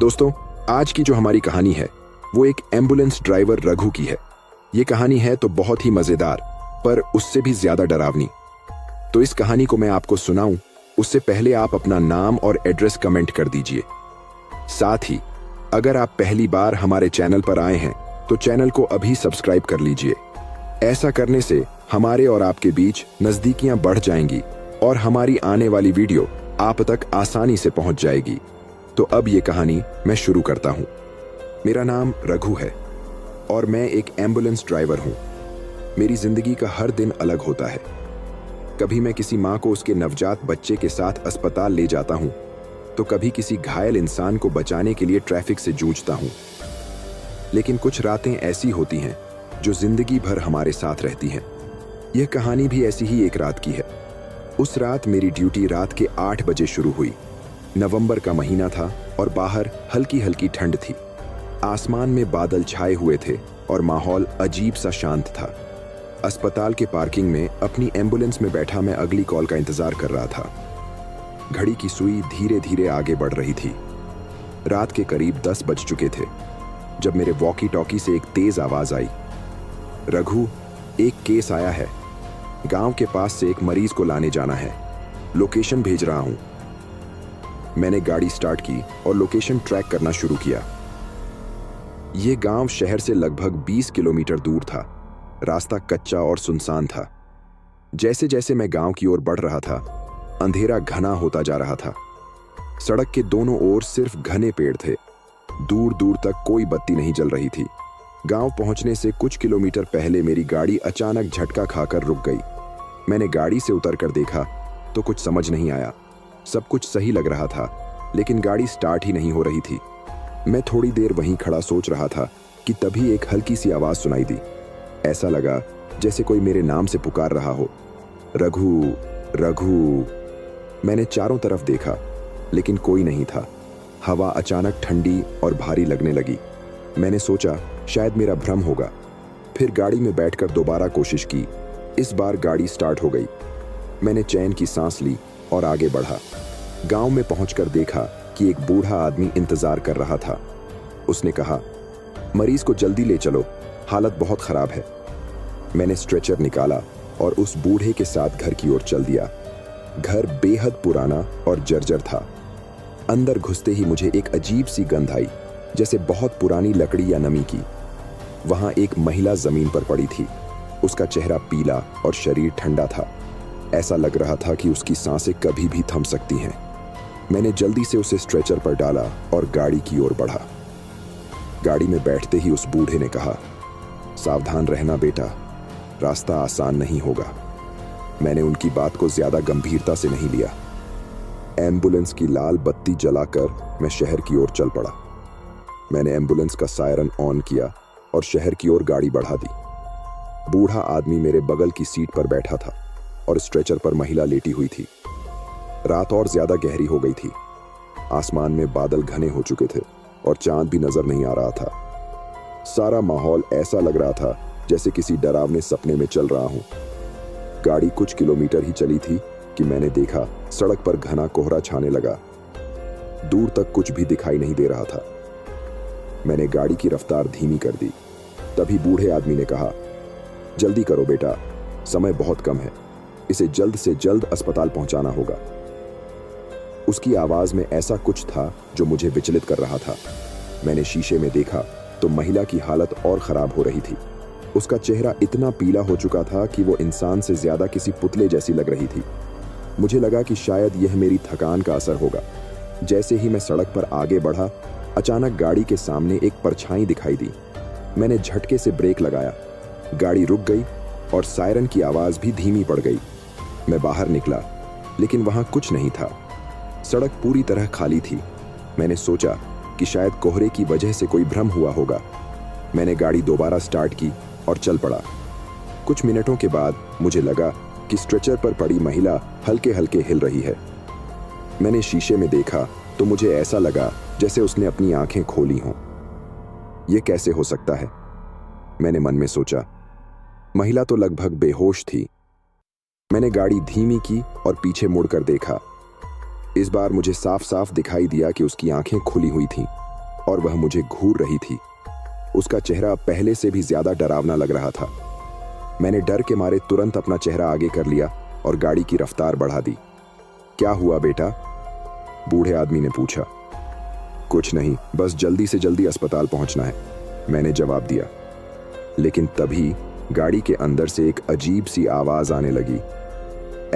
दोस्तों, आज की जो हमारी कहानी है वो एक एम्बुलेंस ड्राइवर रघु की है। ये कहानी है तो बहुत ही मजेदार, पर उससे भी ज्यादा डरावनी। तो इस कहानी को मैं आपको सुनाऊं उससे पहले आप अपना नाम और एड्रेस कमेंट कर दीजिए। साथ ही अगर आप पहली बार हमारे चैनल पर आए हैं तो चैनल को अभी सब्सक्राइब कर लीजिए। ऐसा करने से हमारे और आपके बीच नजदीकियां बढ़ जाएंगी और हमारी आने वाली वीडियो आप तक आसानी से पहुंच जाएगी। तो अब ये कहानी मैं शुरू करता हूं। मेरा नाम रघु है और मैं एक एम्बुलेंस ड्राइवर हूं। मेरी जिंदगी का हर दिन अलग होता है। कभी मैं किसी माँ को उसके नवजात बच्चे के साथ अस्पताल ले जाता हूं, तो कभी किसी घायल इंसान को बचाने के लिए ट्रैफिक से जूझता हूं। लेकिन कुछ रातें ऐसी होती हैं जो जिंदगी भर हमारे साथ रहती हैं। यह कहानी भी ऐसी ही एक रात की है। उस रात मेरी ड्यूटी रात के 8 बजे शुरू हुई। नवंबर का महीना था और बाहर हल्की हल्की ठंड थी। आसमान में बादल छाए हुए थे और माहौल अजीब सा शांत था। अस्पताल के पार्किंग में अपनी एम्बुलेंस में बैठा मैं अगली कॉल का इंतजार कर रहा था। घड़ी की सुई धीरे धीरे आगे बढ़ रही थी। रात के करीब 10 बज चुके थे जब मेरे वॉकी टॉकी से एक तेज आवाज आई। रघु, एक केस आया है। गांव के पास से एक मरीज को लाने जाना है। लोकेशन भेज रहा हूं। मैंने गाड़ी स्टार्ट की और लोकेशन ट्रैक करना शुरू किया। यह गांव शहर से लगभग 20 किलोमीटर दूर था। रास्ता कच्चा और सुनसान था। जैसे जैसे मैं गांव की ओर बढ़ रहा था, अंधेरा घना होता जा रहा था। सड़क के दोनों ओर सिर्फ घने पेड़ थे। दूर दूर तक कोई बत्ती नहीं जल रही थी। गांव पहुंचने से कुछ किलोमीटर पहले मेरी गाड़ी अचानक झटका खाकर रुक गई। मैंने गाड़ी से उतरकर देखा तो कुछ समझ नहीं आया। सब कुछ सही लग रहा था, लेकिन गाड़ी स्टार्ट ही नहीं हो रही थी। मैं थोड़ी देर वहीं खड़ा सोच रहा था कि तभी एक हल्की सी आवाज सुनाई दी। ऐसा लगा जैसे कोई मेरे नाम से पुकार रहा हो, रघु रघु। मैंने चारों तरफ देखा, लेकिन कोई नहीं था। हवा अचानक ठंडी और भारी लगने लगी। मैंने सोचा शायद मेरा भ्रम होगा। फिर गाड़ी में बैठकर दोबारा कोशिश की। इस बार गाड़ी स्टार्ट हो गई। मैंने चैन की सांस ली और आगे बढ़ा। गांव में पहुंचकर देखा कि एक बूढ़ा आदमी इंतजार कर रहा था। उसने कहा, मरीज को जल्दी ले चलो, हालत बहुत खराब है। मैंने स्ट्रेचर निकाला और उस बूढ़े के साथ घर की ओर चल दिया। घर बेहद पुराना और जर्जर था। अंदर घुसते ही मुझे एक अजीब सी गंध आई, जैसे बहुत पुरानी लकड़ी या नमी की। वहां एक महिला जमीन पर पड़ी थी। उसका चेहरा पीला और शरीर ठंडा था। ऐसा लग रहा था कि उसकी सांसें कभी भी थम सकती हैं। मैंने जल्दी से उसे स्ट्रेचर पर डाला और गाड़ी की ओर बढ़ा। गाड़ी में बैठते ही उस बूढ़े ने कहा, सावधान रहना बेटा, रास्ता आसान नहीं होगा। मैंने उनकी बात को ज्यादा गंभीरता से नहीं लिया। एम्बुलेंस की लाल बत्ती जलाकर मैं शहर की ओर चल पड़ा। मैंने एम्बुलेंस का सायरन ऑन किया और शहर की ओर गाड़ी बढ़ा दी। बूढ़ा आदमी मेरे बगल की सीट पर बैठा था और स्ट्रेचर पर महिला लेटी हुई थी। रात और ज्यादा गहरी हो गई थी। आसमान में बादल घने हो चुके थे और चांद भी नजर नहीं आ रहा था। सारा माहौल ऐसा लग रहा था जैसे किसी डरावने सपने में चल रहा हूं। गाड़ी कुछ किलोमीटर ही चली थी कि मैंने देखा सड़क पर घना कोहरा छाने लगा। दूर तक कुछ भी दिखाई नहीं दे रहा था। मैंने गाड़ी की रफ्तार धीमी कर दी। तभी बूढ़े आदमी ने कहा, जल्दी करो बेटा, समय बहुत कम है। इसे जल्द से जल्द अस्पताल पहुंचाना होगा। उसकी आवाज में ऐसा कुछ था जो मुझे विचलित कर रहा था। मैंने शीशे में देखा तो महिला की हालत और खराब हो रही थी। उसका चेहरा इतना पीला हो चुका था कि वो इंसान से ज्यादा किसी पुतले जैसी लग रही थी। मुझे लगा कि शायद यह मेरी थकान का असर होगा। जैसे ही मैं सड़क पर आगे बढ़ा, अचानक गाड़ी के सामने एक परछाई दिखाई दी। मैंने झटके से ब्रेक लगाया। गाड़ी रुक गई और सायरन की आवाज भी धीमी पड़ गई। मैं बाहर निकला, लेकिन वहां कुछ नहीं था। सड़क पूरी तरह खाली थी। मैंने सोचा कि शायद कोहरे की वजह से कोई भ्रम हुआ होगा। मैंने गाड़ी दोबारा स्टार्ट की और चल पड़ा। कुछ मिनटों के बाद मुझे लगा कि स्ट्रेचर पर पड़ी महिला हल्के हल्के हिल रही है। मैंने शीशे में देखा तो मुझे ऐसा लगा जैसे उसने अपनी आंखें खोली हों। यह कैसे हो सकता है? मैंने मन में सोचा। महिला तो लगभग बेहोश थी। मैंने गाड़ी धीमी की और पीछे मुड़कर देखा। इस बार मुझे साफ साफ दिखाई दिया कि उसकी आंखें खुली हुई थीं। और वह मुझे घूर रही थी। उसका चेहरा पहले से भी ज्यादा डरावना लग रहा था। मैंने डर के मारे तुरंत अपना चेहरा आगे कर लिया और गाड़ी की रफ्तार बढ़ा दी। क्या हुआ बेटा? बूढ़े आदमी ने पूछा। कुछ नहीं, बस जल्दी से जल्दी अस्पताल पहुंचना है, मैंने जवाब दिया। लेकिन तभी गाड़ी के अंदर से एक अजीब सी आवाज आने लगी।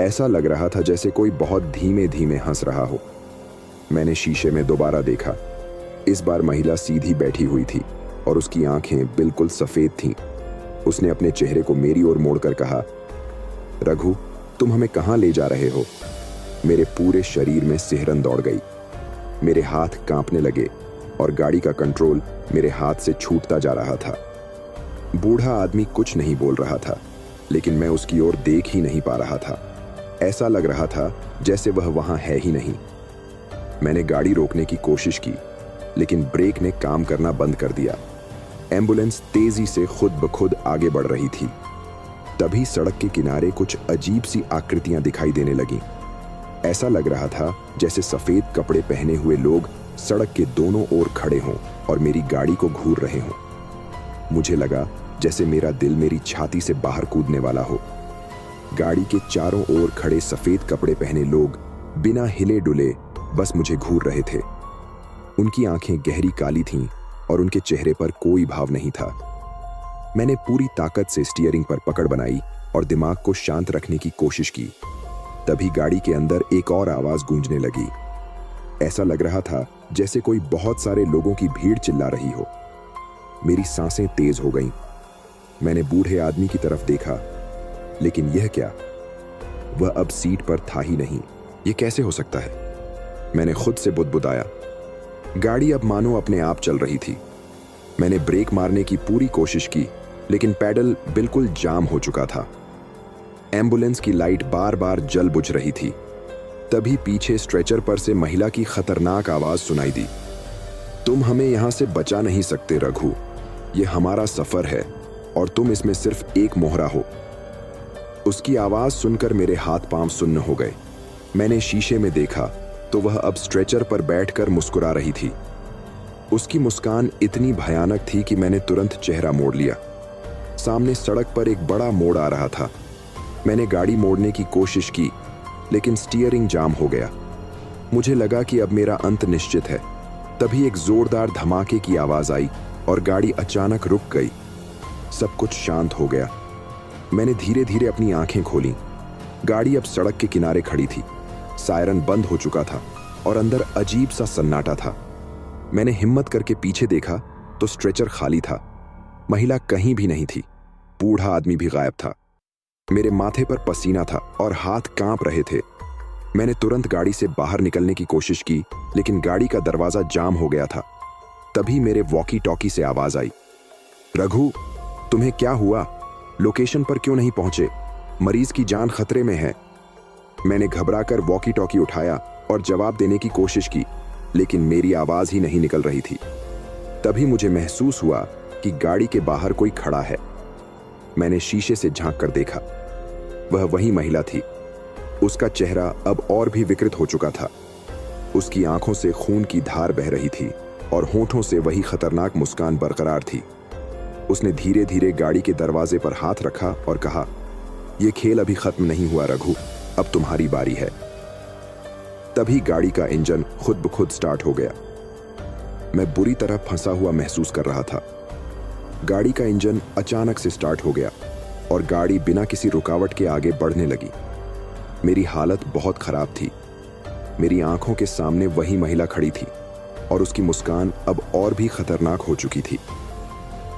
ऐसा लग रहा था जैसे कोई बहुत धीमे धीमे हंस रहा हो। मैंने शीशे में दोबारा देखा। इस बार महिला सीधी बैठी हुई थी और उसकी आंखें बिल्कुल सफेद थीं। उसने अपने चेहरे को मेरी ओर मोड़कर कहा, रघु, तुम हमें कहां ले जा रहे हो? मेरे पूरे शरीर में सिहरन दौड़ गई। मेरे हाथ कांपने लगे और गाड़ी का कंट्रोल मेरे हाथ से छूटता जा रहा था। बूढ़ा आदमी कुछ नहीं बोल रहा था, लेकिन मैं उसकी ओर देख ही नहीं पा रहा था। ऐसा लग रहा था जैसे वह वहां है ही नहीं। मैंने गाड़ी रोकने की कोशिश की, लेकिन ब्रेक ने काम करना बंद कर दिया। एम्बुलेंस तेजी से खुद ब खुद आगे बढ़ रही थी। तभी सड़क के किनारे कुछ अजीब सी आकृतियां दिखाई देने लगीं। ऐसा लग रहा था जैसे सफेद कपड़े पहने हुए लोग सड़क के दोनों ओर खड़े हों और मेरी गाड़ी को घूर रहे हों। मुझे लगा जैसे मेरा दिल मेरी छाती से बाहर कूदने वाला हो। गाड़ी के चारों ओर खड़े सफेद कपड़े पहने लोग बिना हिले डुले बस मुझे घूर रहे थे। उनकी आंखें गहरी काली थीं और उनके चेहरे पर कोई भाव नहीं था। मैंने पूरी ताकत से स्टीयरिंग पर पकड़ बनाई और दिमाग को शांत रखने की कोशिश की। तभी गाड़ी के अंदर एक और आवाज गूंजने लगी। ऐसा लग रहा था जैसे कोई बहुत सारे लोगों की भीड़ चिल्ला रही हो। मेरी सांसें तेज हो गईं। मैंने बूढ़े आदमी की तरफ देखा, लेकिन यह क्या? वह अब सीट पर था ही नहीं। यह कैसे हो सकता है? मैंने खुद से बुदबुदाया। गाड़ी अब मानो अपने आप चल रही थी। मैंने ब्रेक मारने की पूरी कोशिश की, लेकिन पैडल बिल्कुल जाम हो चुका था। एम्बुलेंस की लाइट बार बार जल बुझ रही थी। तभी पीछे स्ट्रेचर पर से महिला की खतरनाक आवाज सुनाई दी, तुम हमें यहां से बचा नहीं सकते रघु, यह हमारा सफर है और तुम इसमें सिर्फ एक मोहरा हो। उसकी आवाज सुनकर मेरे हाथ पांव सुन्न हो गए। मैंने शीशे में देखा तो वह अब स्ट्रेचर पर बैठकर मुस्कुरा रही थी। उसकी मुस्कान इतनी भयानक थी कि मैंने तुरंत चेहरा मोड़ लिया। सामने सड़क पर एक बड़ा मोड़ आ रहा था। मैंने गाड़ी मोड़ने की कोशिश की, लेकिन स्टीयरिंग जाम हो गया। मुझे लगा कि अब मेरा अंत निश्चित है। तभी एक जोरदार धमाके की आवाज आई और गाड़ी अचानक रुक गई। सब कुछ शांत हो गया। मैंने धीरे धीरे अपनी आंखें खोलीं। गाड़ी अब सड़क के किनारे खड़ी थी। सायरन बंद हो चुका था और अंदर अजीब सा सन्नाटा था। मैंने हिम्मत करके पीछे देखा तो स्ट्रेचर खाली था। महिला कहीं भी नहीं थी। बूढ़ा आदमी भी गायब था। मेरे माथे पर पसीना था और हाथ कांप रहे थे। मैंने तुरंत गाड़ी से बाहर निकलने की कोशिश की, लेकिन गाड़ी का दरवाजा जाम हो गया था। तभी मेरे वॉकी टॉकी से आवाज आई, रघु, तुम्हें क्या हुआ? लोकेशन पर क्यों नहीं पहुंचे? मरीज की जान खतरे में है। मैंने घबराकर वॉकी टॉकी उठाया और जवाब देने की कोशिश की, लेकिन मेरी आवाज ही नहीं निकल रही थी। तभी मुझे महसूस हुआ कि गाड़ी के बाहर कोई खड़ा है। मैंने शीशे से झांक कर देखा। वह वही महिला थी। उसका चेहरा अब और भी विकृत हो चुका था। उसकी आंखों से खून की धार बह रही थी और होठों से वही खतरनाक मुस्कान बरकरार थी। उसने धीरे धीरे गाड़ी के दरवाजे पर हाथ रखा और कहा, यह खेल अभी खत्म नहीं हुआ रघु, अब तुम्हारी बारी है। तभी गाड़ी का इंजन खुद ब खुद स्टार्ट हो गया। मैं बुरी तरह फंसा हुआ महसूस कर रहा था। गाड़ी का इंजन अचानक से स्टार्ट हो गया और गाड़ी बिना किसी रुकावट के आगे बढ़ने लगी। मेरी हालत बहुत खराब थी। मेरी आंखों के सामने वही महिला खड़ी थी और उसकी मुस्कान अब और भी खतरनाक हो चुकी थी।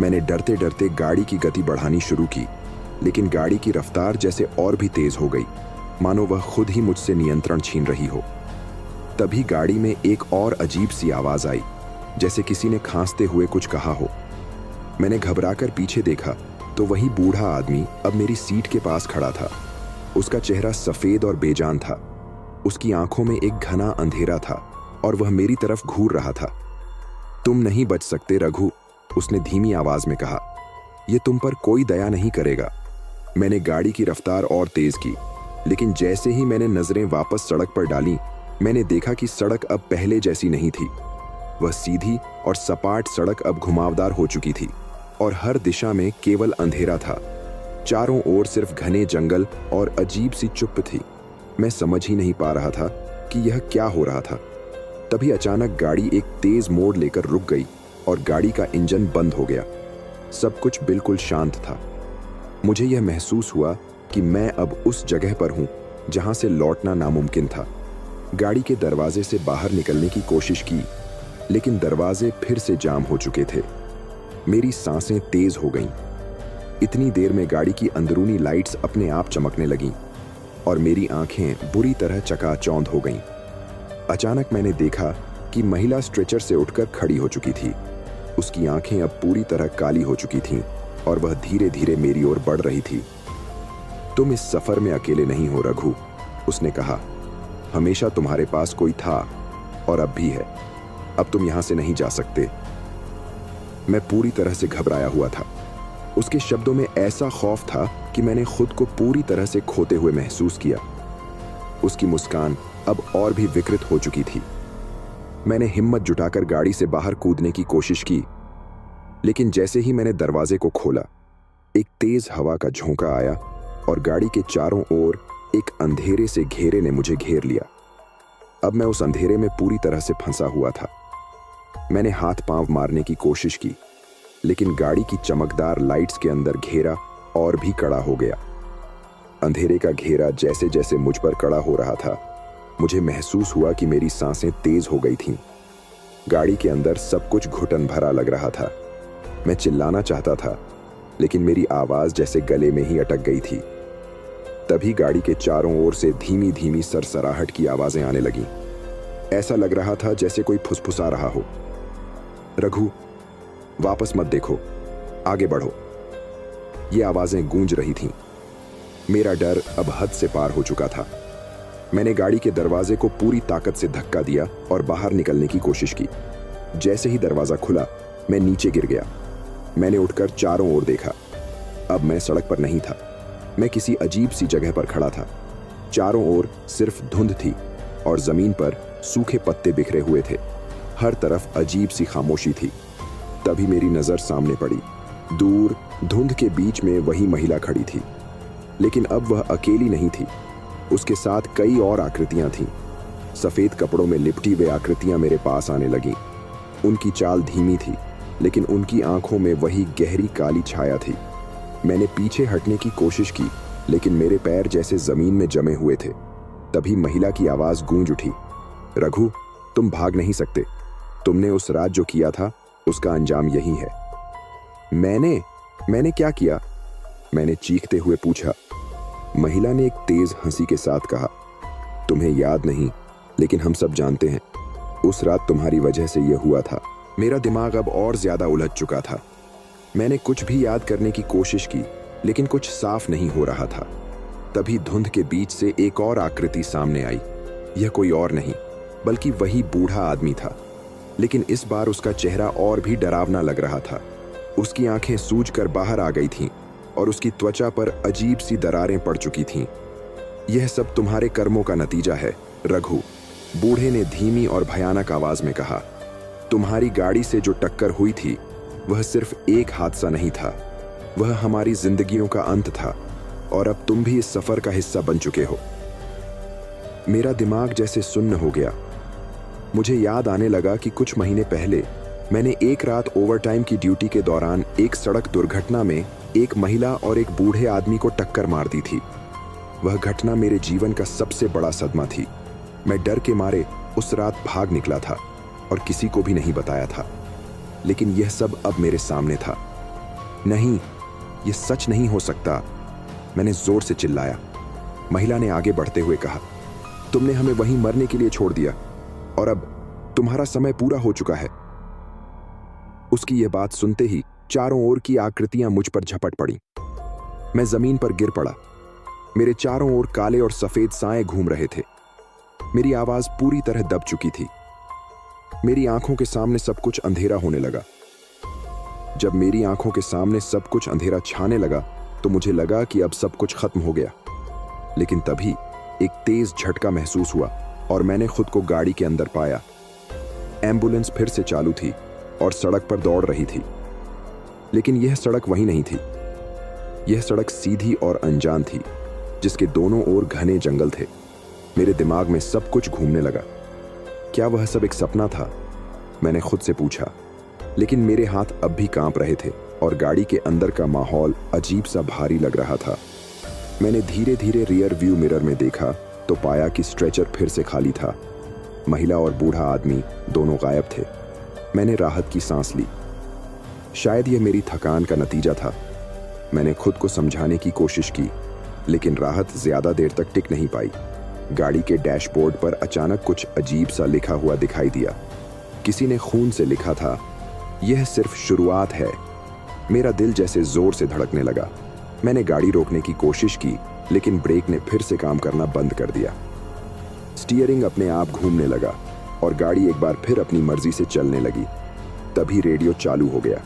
मैंने डरते डरते गाड़ी की गति बढ़ानी शुरू की, लेकिन गाड़ी की रफ्तार जैसे और भी तेज हो गई, मानो वह खुद ही मुझसे नियंत्रण छीन रही हो। तभी गाड़ी में एक और अजीब सी आवाज आई, जैसे किसी ने खांसते हुए कुछ कहा हो। मैंने घबराकर पीछे देखा तो वही बूढ़ा आदमी अब मेरी सीट के पास खड़ा था। उसका चेहरा सफेद और बेजान था। उसकी आंखों में एक घना अंधेरा था और वह मेरी तरफ घूर रहा था। तुम नहीं बच सकते रघु, उसने धीमी आवाज में कहा। यह तुम पर कोई दया नहीं करेगा। मैंने गाड़ी की रफ्तार और तेज की, लेकिन जैसे ही मैंने नजरें वापस सड़क पर डाली, मैंने देखा कि सड़क अब पहले जैसी नहीं थी। वह सीधी और सपाट सड़क अब घुमावदार हो चुकी थी और हर दिशा में केवल अंधेरा था। चारों ओर सिर्फ घने जंगल और अजीब सी चुप्प थी। मैं समझ ही नहीं पा रहा था कि यह क्या हो रहा था। तभी अचानक गाड़ी एक तेज मोड़ लेकर रुक गई और गाड़ी का इंजन बंद हो गया। सब कुछ बिल्कुल शांत था। मुझे यह महसूस हुआ कि मैं अब उस जगह पर हूं जहां से लौटना नामुमकिन था। गाड़ी के दरवाजे से बाहर निकलने की कोशिश की, लेकिन दरवाजे फिर से जाम हो चुके थे। मेरी सांसें तेज हो गईं। इतनी देर में गाड़ी की अंदरूनी लाइट्स अपने आप चमकने लगीं और मेरी आंखें बुरी तरह चकाचौंध हो गईं। अचानक मैंने देखा कि महिला स्ट्रेचर से उठकर खड़ी हो चुकी थी। उसकी आंखें अब पूरी तरह काली हो चुकी थीं और वह धीरे धीरे मेरी ओर बढ़ रही थी। तुम इस सफर में अकेले नहीं हो रघु, उसने कहा। हमेशा तुम्हारे पास कोई था और अब भी है। अब तुम यहां से नहीं जा सकते। मैं पूरी तरह से घबराया हुआ था। उसके शब्दों में ऐसा खौफ था कि मैंने खुद को पूरी तरह से खोते हुए महसूस किया। उसकी मुस्कान अब और भी विकृत हो चुकी थी। मैंने हिम्मत जुटाकर गाड़ी से बाहर कूदने की कोशिश की, लेकिन जैसे ही मैंने दरवाजे को खोला, एक तेज हवा का झोंका आया और गाड़ी के चारों ओर एक अंधेरे से घेरे ने मुझे घेर लिया। अब मैं उस अंधेरे में पूरी तरह से फंसा हुआ था। मैंने हाथ पांव मारने की कोशिश की, लेकिन गाड़ी की चमकदार लाइट्स के अंदर घेरा और भी कड़ा हो गया। अंधेरे का घेरा जैसे जैसे मुझ पर कड़ा हो रहा था, मुझे महसूस हुआ कि मेरी सांसें तेज हो गई थीं। गाड़ी के अंदर सब कुछ घुटन भरा लग रहा था। मैं चिल्लाना चाहता था, लेकिन मेरी आवाज जैसे गले में ही अटक गई थी। तभी गाड़ी के चारों ओर से धीमी धीमी सरसराहट की आवाजें आने लगीं। ऐसा लग रहा था जैसे कोई फुसफुसा रहा हो। रघु, वापस मत देखो, आगे बढ़ो। ये आवाजें गूंज रही थीं। मेरा डर अब हद से पार हो चुका था। मैंने गाड़ी के दरवाजे को पूरी ताकत से धक्का दिया और बाहर निकलने की कोशिश की। जैसे ही दरवाजा खुला, मैं नीचे गिर गया। मैंने उठकर चारों ओर देखा। अब मैं सड़क पर नहीं था, मैं किसी अजीब सी जगह पर खड़ा था। चारों ओर सिर्फ धुंध थी और जमीन पर सूखे पत्ते बिखरे हुए थे। हर तरफ अजीब सी खामोशी थी। तभी मेरी नजर सामने पड़ी। दूर धुंध के बीच में वही महिला खड़ी थी, लेकिन अब वह अकेली नहीं थी। उसके साथ कई और आकृतियां थीं। सफेद कपड़ों में लिपटी वे आकृतियां मेरे पास आने लगीं। उनकी चाल धीमी थी, लेकिन उनकी आंखों में वही गहरी काली छाया थी। मैंने पीछे हटने की कोशिश की, लेकिन मेरे पैर जैसे जमीन में जमे हुए थे। तभी महिला की आवाज गूंज उठी, रघु, तुम भाग नहीं सकते। तुमने उस रात जो किया था, उसका अंजाम यही है। मैंने क्या किया? मैंने चीखते हुए पूछा। महिला ने एक तेज हंसी के साथ कहा, तुम्हें याद नहीं, लेकिन हम सब जानते हैं। उस रात तुम्हारी वजह से यह हुआ था। मेरा दिमाग अब और ज्यादा उलझ चुका था। मैंने कुछ भी याद करने की कोशिश की, लेकिन कुछ साफ नहीं हो रहा था। तभी धुंध के बीच से एक और आकृति सामने आई। यह कोई और नहीं, बल्कि वही बूढ़ा आदमी था, लेकिन इस बार उसका चेहरा और भी डरावना लग रहा था। उसकी आंखें सूजकर बाहर आ गई थीं और उसकी त्वचा पर अजीब सी दरारें पड़ चुकी थीं। यह सब तुम्हारे कर्मों का नतीजा है, रघु, बूढ़े ने धीमी और भयानक आवाज में कहा। तुम्हारी गाड़ी से जो टक्कर हुई थी, वह सिर्फ एक हादसा नहीं था, वह हमारी जिंदगियों का अंत था, और अब तुम भी इस सफर का हिस्सा बन चुके हो। मेरा दिमाग जैसे सुन्न हो गया। मुझे याद आने लगा कि कुछ महीने पहले मैंने एक रात ओवरटाइम की ड्यूटी के दौरान एक सड़क दुर्घटना में एक महिला और एक बूढ़े आदमी को टक्कर मार दी थी। वह घटना मेरे जीवन का सबसे बड़ा सदमा थी। मैं डर के मारे उस रात भाग निकला था और किसी को भी नहीं बताया था, लेकिन यह सब अब मेरे सामने था। नहीं, यह सच नहीं हो सकता, मैंने जोर से चिल्लाया। महिला ने आगे बढ़ते हुए कहा, तुमने हमें वहीं मरने के लिए छोड़ दिया और अब तुम्हारा समय पूरा हो चुका है। उसकी यह बात सुनते ही चारों ओर की आकृतियां मुझ पर झपट पड़ी। मैं जमीन पर गिर पड़ा। मेरे चारों ओर काले और सफेद साए घूम रहे थे। मेरी आवाज पूरी तरह दब चुकी थी। मेरी आंखों के सामने सब कुछ अंधेरा होने लगा। जब मेरी आंखों के सामने सब कुछ अंधेरा छाने लगा, तो मुझे लगा कि अब सब कुछ खत्म हो गया। लेकिन तभी एक तेज झटका महसूस हुआ और मैंने खुद को गाड़ी के अंदर पाया। एम्बुलेंस फिर से चालू थी और सड़क पर दौड़ रही थी। लेकिन यह सड़क वही नहीं थी। यह सड़क सीधी और अनजान थी, जिसके दोनों ओर घने जंगल थे। मेरे दिमाग में सब कुछ घूमने लगा। क्या वह सब एक सपना था? मैंने खुद से पूछा। लेकिन मेरे हाथ अब भी कांप रहे थे और गाड़ी के अंदर का माहौल अजीब सा भारी लग रहा था। मैंने धीरे धीरे रियर व्यू मिरर में देखा तो पाया कि स्ट्रेचर फिर से खाली था। महिला और बूढ़ा आदमी दोनों गायब थे। मैंने राहत की सांस ली। शायद यह मेरी थकान का नतीजा था। मैंने खुद को समझाने की कोशिश की, लेकिन राहत ज्यादा देर तक टिक नहीं पाई। गाड़ी के डैशबोर्ड पर अचानक कुछ अजीब सा लिखा हुआ दिखाई दिया। किसी ने खून से लिखा था, यह सिर्फ शुरुआत है। मेरा दिल जैसे जोर से धड़कने लगा। मैंने गाड़ी रोकने की कोशिश की, लेकिन ब्रेक ने फिर से काम करना बंद कर दिया। स्टीयरिंग अपने आप घूमने लगा और गाड़ी एक बार फिर अपनी मर्जी से चलने लगी। तभी रेडियो चालू हो गया।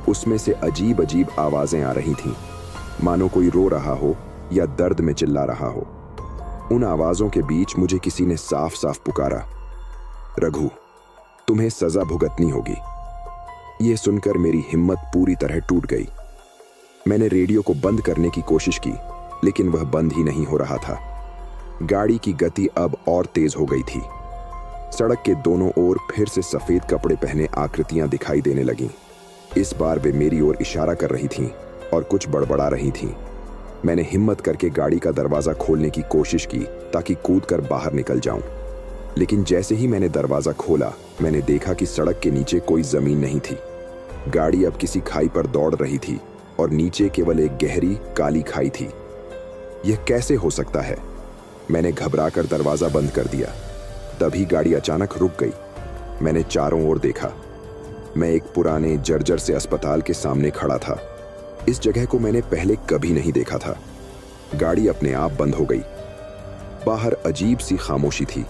उसमें से अजीब अजीब आवाजें आ रही थीं, मानो कोई रो रहा हो या दर्द में चिल्ला रहा हो। उन आवाजों के बीच मुझे किसी ने साफ साफ पुकारा, रघु, तुम्हें सजा भुगतनी होगी। यह सुनकर मेरी हिम्मत पूरी तरह टूट गई। मैंने रेडियो को बंद करने की कोशिश की, लेकिन वह बंद ही नहीं हो रहा था। गाड़ी की गति अब और तेज हो गई थी। सड़क के दोनों ओर फिर से सफेद कपड़े पहने आकृतियां दिखाई देने लगीं। इस बार वे मेरी ओर इशारा कर रही थीं और कुछ बड़बड़ा रही थीं। मैंने हिम्मत करके गाड़ी का दरवाजा खोलने की कोशिश की ताकि कूदकर बाहर निकल जाऊं। लेकिन जैसे ही मैंने दरवाजा खोला, मैंने देखा कि सड़क के नीचे कोई जमीन नहीं थी। गाड़ी अब किसी खाई पर दौड़ रही थी और नीचे केवल एक गहरी काली खाई थी। यह कैसे हो सकता है? मैंने घबराकर दरवाजा बंद कर दिया। तभी गाड़ी अचानक रुक गई। मैंने चारों ओर देखा। मैं एक पुराने जर्जर से अस्पताल के सामने खड़ा था। इस जगह को मैंने पहले कभी नहीं देखा था। गाड़ी अपने आप बंद हो गई। बाहर अजीब सी खामोशी थी।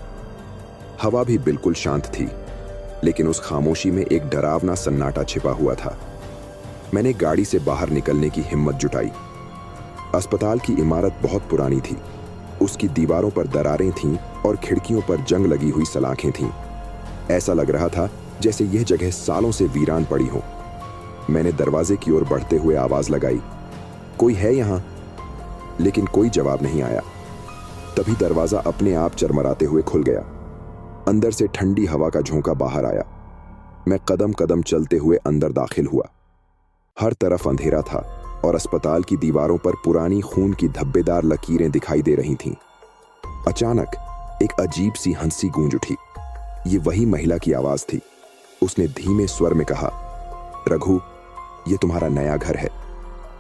हवा भी बिल्कुल शांत थी, लेकिन उस खामोशी में एक डरावना सन्नाटा छिपा हुआ था। मैंने गाड़ी से बाहर निकलने की हिम्मत जुटाई। अस्पताल की इमारत बहुत पुरानी थी। उसकी दीवारों पर दरारें थीं और खिड़कियों पर जंग लगी हुई सलाखें थीं। ऐसा लग रहा था जैसे यह जगह सालों से वीरान पड़ी हो। मैंने दरवाजे की ओर बढ़ते हुए आवाज लगाई, कोई है यहां? लेकिन कोई जवाब नहीं आया। तभी दरवाजा अपने आप चरमराते हुए खुल गया। अंदर से ठंडी हवा का झोंका बाहर आया। मैं कदम कदम चलते हुए अंदर दाखिल हुआ। हर तरफ अंधेरा था और अस्पताल की दीवारों पर पुरानी खून की धब्बेदार लकीरें दिखाई दे रही थीं। अचानक एक अजीब सी हंसी गूंज उठी। ये वही महिला की आवाज थी। उसने धीमे स्वर में कहा, रघु, ये तुम्हारा नया घर है।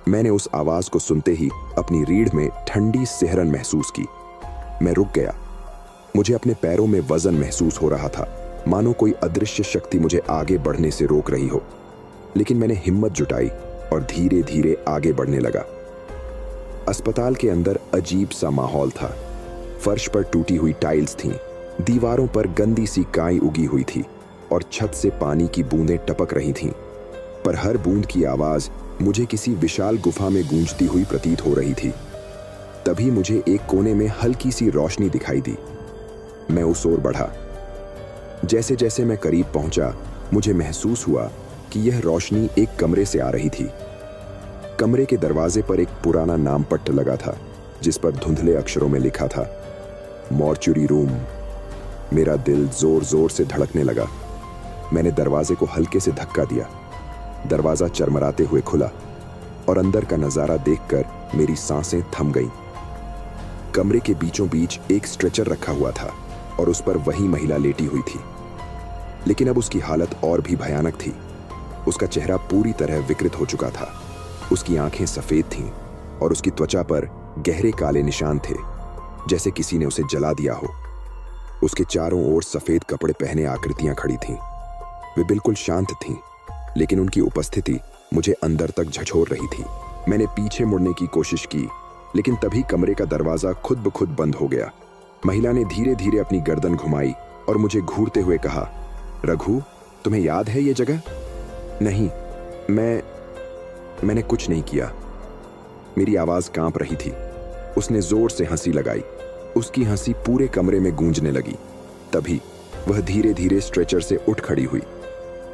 मैंने उस आवाज को सुनते ही अपनी रीढ़ में ठंडी सिहरन महसूस की। मैं रुक गया। मुझे अपने पैरों में वजन महसूस हो रहा था, मानो कोई अदृश्य शक्ति मुझे आगे बढ़ने से रोक रही हो। लेकिन मैंने हिम्मत जुटाई और धीरे धीरे आगे बढ़ने लगा। अस्पताल के अंदर अजीब सा माहौल था। फर्श पर टूटी हुई टाइल्स थीं, दीवारों पर गंदी सी काई उगी हुई थी और छत से पानी की बूंदें टपक रही थीं। पर हर बूंद की आवाज मुझे किसी विशाल गुफा में गूंजती हुई प्रतीत हो रही थी। तभी मुझे एक कोने में हल्की सी रोशनी दिखाई दी। मैं उस ओर बढ़ा। जैसे जैसे मैं करीब पहुंचा, मुझे महसूस हुआ कि यह रोशनी एक कमरे से आ रही थी। कमरे के दरवाजे पर एक पुराना नामपट्ट लगा था, जिस पर धुंधले अक्षरों में लिखा था, मॉर्चुरी रूम। मेरा दिल जोर जोर से धड़कने लगा। मैंने दरवाजे को हल्के से धक्का दिया। दरवाजा चरमराते हुए खुला और अंदर का नजारा देखकर मेरी सांसें थम गईं। कमरे के बीचों बीच एक स्ट्रेचर रखा हुआ था और उस पर वही महिला लेटी हुई थी। लेकिन अब उसकी हालत और भी भयानक थी। उसका चेहरा पूरी तरह विकृत हो चुका था। उसकी आंखें सफेद थीं और उसकी त्वचा पर गहरे काले निशान थे, जैसे किसी ने उसे जला दिया हो। उसके चारों ओर सफेद कपड़े पहने आकृतियां खड़ी थीं। वे बिल्कुल शांत थीं, लेकिन उनकी उपस्थिति मुझे अंदर तक झकझोर रही थी। मैंने पीछे मुड़ने की कोशिश की, लेकिन तभी कमरे का दरवाजा खुद ब खुद बंद हो गया। महिला ने धीरे धीरे अपनी गर्दन घुमाई और मुझे घूरते हुए कहा, रघु, तुम्हें याद है ये जगह? नहीं, मैंने कुछ नहीं किया। मेरी आवाज कांप रही थी। उसने जोर से हंसी लगाई। उसकी हंसी पूरे कमरे में गूंजने लगी। तभी वह धीरे धीरे स्ट्रेचर से उठ खड़ी हुई।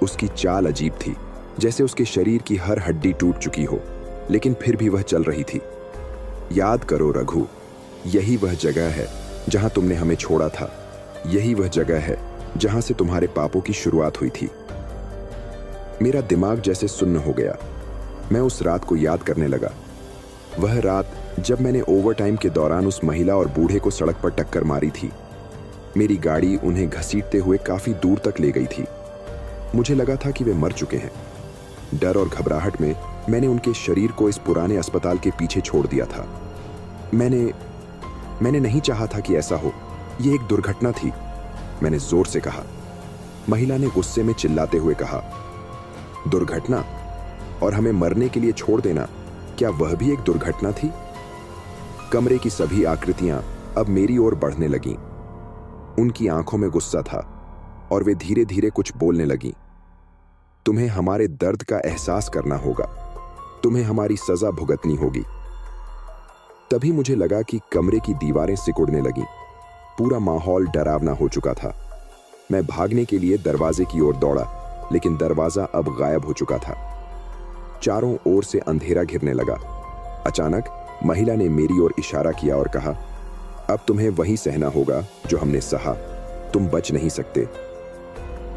उसकी चाल अजीब थी, जैसे उसके शरीर की हर हड्डी टूट चुकी हो, लेकिन फिर भी वह चल रही थी। याद करो रघु, यही वह जगह है जहां तुमने हमें छोड़ा था। यही वह जगह है जहां से तुम्हारे पापों की शुरुआत हुई थी। मेरा दिमाग जैसे सुन्न हो गया। मैं उस रात को याद करने लगा। वह रात जब मैंने ओवरटाइम के दौरान उस महिला और बूढ़े को सड़क पर टक्कर मारी थी। मेरी गाड़ी उन्हें घसीटते हुए काफी दूर तक ले गई थी। मुझे लगा था कि वे मर चुके हैं। डर और घबराहट में मैंने उनके शरीर को इस पुराने अस्पताल के पीछे छोड़ दिया था। मैंने नहीं चाहा था कि ऐसा हो। यह एक दुर्घटना थी, मैंने जोर से कहा। महिला ने गुस्से में चिल्लाते हुए कहा, दुर्घटना? और हमें मरने के लिए छोड़ देना, क्या वह भी एक दुर्घटना थी? कमरे की सभी आकृतियां अब मेरी ओर बढ़ने लगीं। उनकी आंखों में गुस्सा था और वे धीरे धीरे कुछ बोलने लगीं। तुम्हें हमारे दर्द का एहसास करना होगा, तुम्हें हमारी सजा भुगतनी होगी। तभी मुझे लगा कि कमरे की दीवारें सिकुड़ने लगीं। पूरा माहौल डरावना हो चुका था। मैं भागने के लिए दरवाजे की ओर दौड़ा, लेकिन दरवाजा अब गायब हो चुका था। चारों ओर से अंधेरा घिरने लगा। अचानक महिला ने मेरी ओर इशारा किया और कहा, अब तुम्हें वही सहना होगा जो हमने सहा। तुम बच नहीं सकते।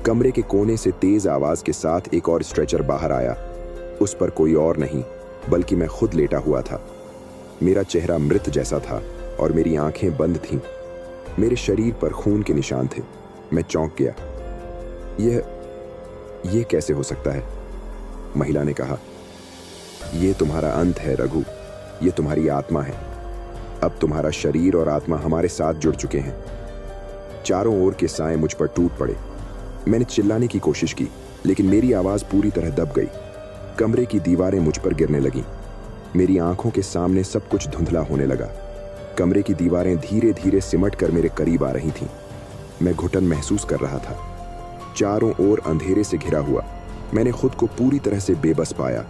कमरे के कोने से तेज आवाज के साथ एक और स्ट्रेचर बाहर आया। उस पर कोई और नहीं बल्कि मैं खुद लेटा हुआ था। मेरा चेहरा मृत जैसा था और मेरी आंखें बंद थीं। मेरे शरीर पर खून के निशान थे। मैं चौंक गया। यह कैसे हो सकता है? महिला ने कहा, यह तुम्हारा अंत है रघु, यह तुम्हारी आत्मा है। अब तुम्हारा शरीर और आत्मा हमारे साथ जुड़ चुके हैं। चारों ओर के साए मुझ पर टूट पड़े। मैंने चिल्लाने की कोशिश की, लेकिन मेरी आवाज पूरी तरह दब गई। कमरे की दीवारें मुझ पर गिरने लगीं। मेरी आंखों के सामने सब कुछ धुंधला होने लगा। कमरे की दीवारें धीरे धीरे सिमट कर मेरे करीब आ रही थीं। मैं घुटन महसूस कर रहा था। चारों ओर अंधेरे से घिरा हुआ मैंने खुद को पूरी तरह से बेबस पाया।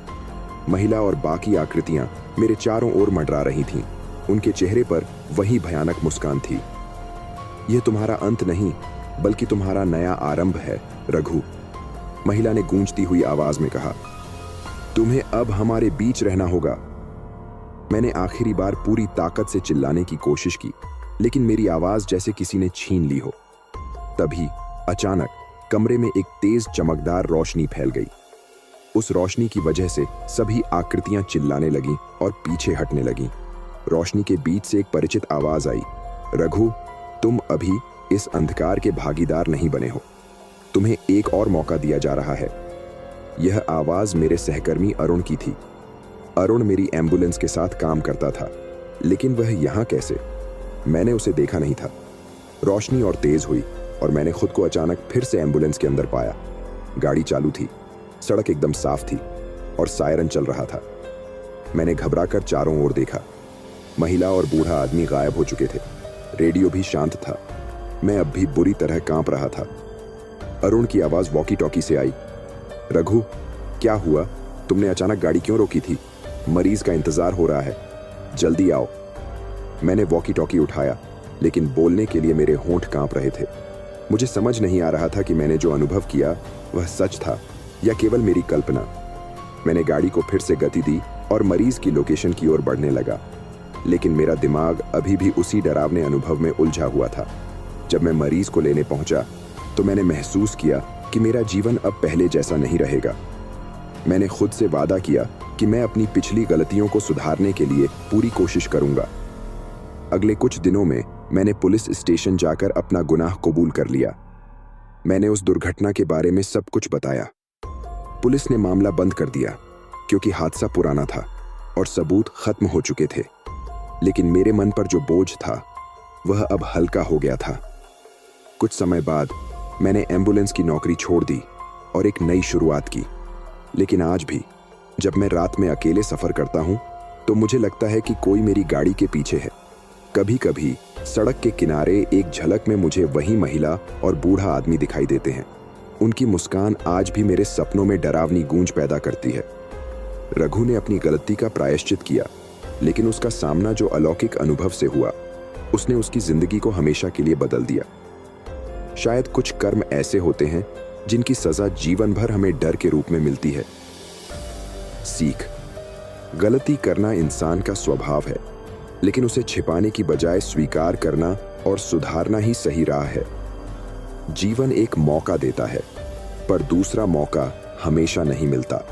महिला और बाकी आकृतियां मेरे चारों ओर मंडरा रही थीं। उनके चेहरे पर वही भयानक मुस्कान थी। यह तुम्हारा अंत नहीं बल्कि तुम्हारा नया आरंभ है रघु, महिला ने गूंजती हुई आवाज में कहा। तुम्हें अब हमारे बीच रहना होगा। मैंने आखिरी बार पूरी ताकत से चिल्लाने की कोशिश की, लेकिन मेरी आवाज जैसे किसी ने छीन ली हो। तभी अचानक कमरे में एक तेज चमकदार रोशनी फैल गई। उस रोशनी की वजह से सभी आकृतियां चिल्लाने लगीं और पीछे हटने लगीं। रोशनी के बीच से एक परिचित आवाज आई, रघु, तुम अभी इस अंधकार के भागीदार नहीं बने हो। तुम्हें एक और मौका दिया जा रहा है। यह आवाज मेरे सहकर्मी अरुण की थी। अरुण मेरी एम्बुलेंस के साथ काम करता था, लेकिन वह यहां कैसे? मैंने उसे देखा नहीं था। रोशनी और तेज हुई और मैंने खुद को अचानक फिर से एम्बुलेंस के अंदर पाया। गाड़ी चालू थी, सड़क एकदम साफ थी और सायरन चल रहा था। मैंने घबराकर चारों ओर देखा। महिला और बूढ़ा आदमी गायब हो चुके थे। रेडियो भी शांत था। मैं अब भी बुरी तरह कांप रहा था। अरुण की आवाज वॉकी टॉकी से आई, रघु, क्या हुआ? तुमने अचानक गाड़ी क्यों रोकी थी? मरीज का इंतजार हो रहा है, जल्दी आओ। मैंने वॉकी टॉकी उठाया, लेकिन बोलने के लिए मेरे होंठ कांप रहे थे। मुझे समझ नहीं आ रहा था कि मैंने जो अनुभव किया वह सच था या केवल मेरी कल्पना। मैंने गाड़ी को फिर से गति दी और मरीज की लोकेशन की ओर बढ़ने लगा, लेकिन मेरा दिमाग अभी भी उसी डरावने अनुभव में उलझा हुआ था। जब मैं मरीज को लेने पहुंचा तो मैंने महसूस किया कि मेरा जीवन अब पहले जैसा नहीं रहेगा। मैंने खुद से वादा किया कि मैं अपनी पिछली गलतियों को सुधारने के लिए पूरी कोशिश करूंगा। अगले कुछ दिनों में मैंने पुलिस स्टेशन जाकर अपना गुनाह कबूल कर लिया। मैंने उस दुर्घटना के बारे में सब कुछ बताया। पुलिस ने मामला बंद कर दिया क्योंकि हादसा पुराना था और सबूत खत्म हो चुके थे। लेकिन मेरे मन पर जो बोझ था वह अब हल्का हो गया था। कुछ समय बाद मैंने एम्बुलेंस की नौकरी छोड़ दी और एक नई शुरुआत की। लेकिन आज भी जब मैं रात में अकेले सफर करता हूं तो मुझे लगता है कि कोई मेरी गाड़ी के पीछे है। कभी कभी सड़क के किनारे एक झलक में मुझे वही महिला और बूढ़ा आदमी दिखाई देते हैं। उनकी मुस्कान आज भी मेरे सपनों में डरावनी गूंज पैदा करती है। रघु ने अपनी गलती का प्रायश्चित किया, लेकिन उसका सामना जो अलौकिक अनुभव से हुआ उसने उसकी जिंदगी को हमेशा के लिए बदल दिया। शायद कुछ कर्म ऐसे होते हैं जिनकी सजा जीवन भर हमें डर के रूप में मिलती है। सीख: गलती करना इंसान का स्वभाव है, लेकिन उसे छिपाने की बजाय स्वीकार करना और सुधारना ही सही राह है। जीवन एक मौका देता है, पर दूसरा मौका हमेशा नहीं मिलता।